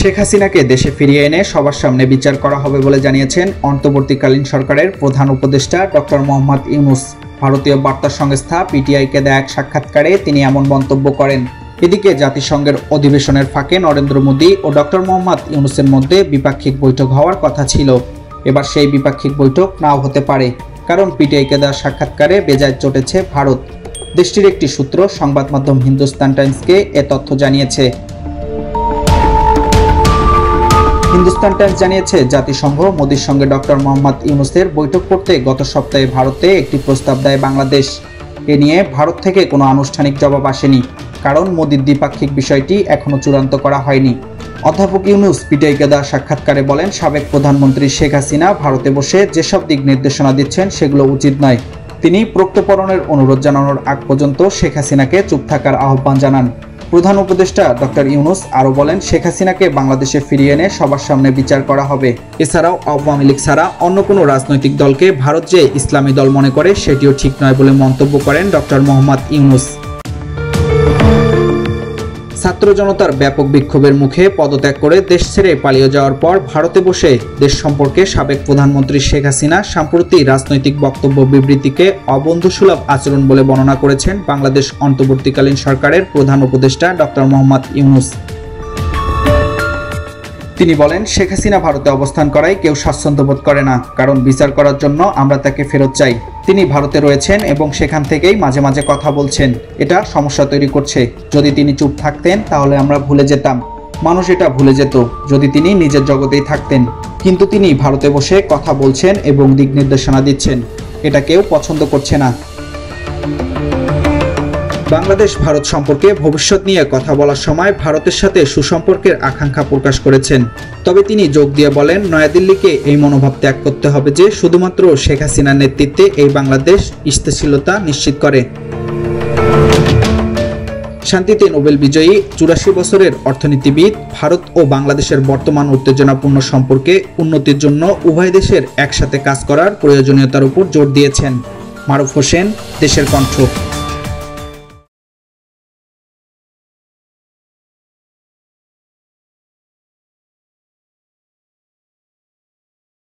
শেখ হাসিনাকে দেশে ফিরিয়ে এনে সবার সামনে বিচার করা হবে বলে জানিয়েছেন অন্তর্বর্তীকালীন সরকারের প্রধান উপদেষ্টা ডক্টর মোহাম্মদ ইউনূস। ভারতীয় বার্তা সংস্থা পিটিআইকে দেয়া এক সাক্ষাৎকারে তিনি এমন মন্তব্য করেন। এদিকে জাতিসংঘের অধিবেশনের ফাঁকে নরেন্দ্র মোদী ও ডক্টর মোহাম্মদ ইউনূসের মধ্যে দ্বিপাক্ষিক বৈঠক হওয়ার কথা ছিল। এবার সেই দ্বিপাক্ষিক বৈঠক নাও হতে পারে, কারণ পিটিআইকে দেওয়া সাক্ষাৎকারে বেজায় চটেছে ভারত। দেশটির একটি সূত্র সংবাদ মাধ্যম হিন্দুস্তান টাইমসকে এ তথ্য জানিয়েছে। হিন্দুস্তান টাইমস জানিয়েছে, জাতিসংঘ মোদীর সঙ্গে ডক্টর মোহাম্মদ ইউনূসের বৈঠক করতে গত সপ্তাহে ভারতে একটি প্রস্তাব দেয় বাংলাদেশ। এ নিয়ে ভারত থেকে কোনো আনুষ্ঠানিক জবাব আসেনি, কারণ মোদীর দ্বিপাক্ষিক বিষয়টি এখনও চূড়ান্ত করা হয়নি। অধ্যাপক ইউনূস পিটিআইকে দেওয়া সাক্ষাৎকারে বলেন, সাবেক প্রধানমন্ত্রী শেখ হাসিনা ভারতে বসে যেসব দিক নির্দেশনা দিচ্ছেন সেগুলো উচিত নয়। তিনি প্রত্যর্পণের অনুরোধ জানানোর আগ পর্যন্ত শেখ হাসিনাকে চুপ থাকার আহ্বান জানান। প্রধান উপদেষ্টা ডক্টর ইউনূস আরও বলেন, শেখ হাসিনাকে বাংলাদেশে ফিরিয়ে এনে সবার সামনে বিচার করা হবে। এছাড়াও আওয়ামী লীগ ছাড়া অন্য কোনো রাজনৈতিক দলকে ভারত যে ইসলামী দল মনে করে সেটিও ঠিক নয় বলে মন্তব্য করেন ডক্টর মোহাম্মদ ইউনূস। ছাত্র জনতার ব্যাপক বিক্ষোভের মুখে পদত্যাগ করে দেশ ছেড়ে পালিয়ে যাওয়ার পর ভারতে বসে দেশ সম্পর্কে সাবেক প্রধানমন্ত্রী শেখ হাসিনা সাম্প্রতি রাজনৈতিক বক্তব্য বিবৃতিকে অবন্ধুসুলভ আচরণ বলে বর্ণনা করেছেন বাংলাদেশ অন্তর্বর্তীকালীন সরকারের প্রধান উপদেষ্টা ডক্টর মোহাম্মদ ইউনূস। তিনি বলেন, শেখ হাসিনা ভারতে অবস্থান করায় কেউ স্বাচ্ছন্দ্য বোধ করে না, কারণ বিচার করার জন্য আমরা তাকে ফেরত চাই। তিনি ভারতে রয়েছেন এবং সেখান থেকেই মাঝে মাঝে কথা বলছেন। এটা সমস্যা তৈরি করছে। যদি তিনি চুপ থাকতেন তাহলে আমরা ভুলে যেতাম, মানুষ এটা ভুলে যেত যদি তিনি নিজের জগতেই থাকতেন। কিন্তু তিনি ভারতে বসে কথা বলছেন এবং দিক নির্দেশনা দিচ্ছেন, এটা কেউ পছন্দ করছে না। বাংলাদেশ ভারত সম্পর্কে ভবিষ্যৎ নিয়ে কথা বলার সময় ভারতের সাথে সুসম্পর্কের আকাঙ্ক্ষা প্রকাশ করেছেন। তবে তিনি যোগ দিয়ে বলেন, নয়াদিল্লিকে এই মনোভাব ত্যাগ করতে হবে যে শুধুমাত্র শেখ হাসিনার নেতৃত্বে এই বাংলাদেশ স্থিতিশীলতা নিশ্চিত করে। শান্তিতে নোবেল বিজয়ী 84 বছরের অর্থনীতিবিদ ভারত ও বাংলাদেশের বর্তমান উত্তেজনাপূর্ণ সম্পর্কে উন্নতির জন্য উভয় দেশের একসাথে কাজ করার প্রয়োজনীয়তার উপর জোর দিয়েছেন। মারুফ হোসেন, দেশের কণ্ঠ।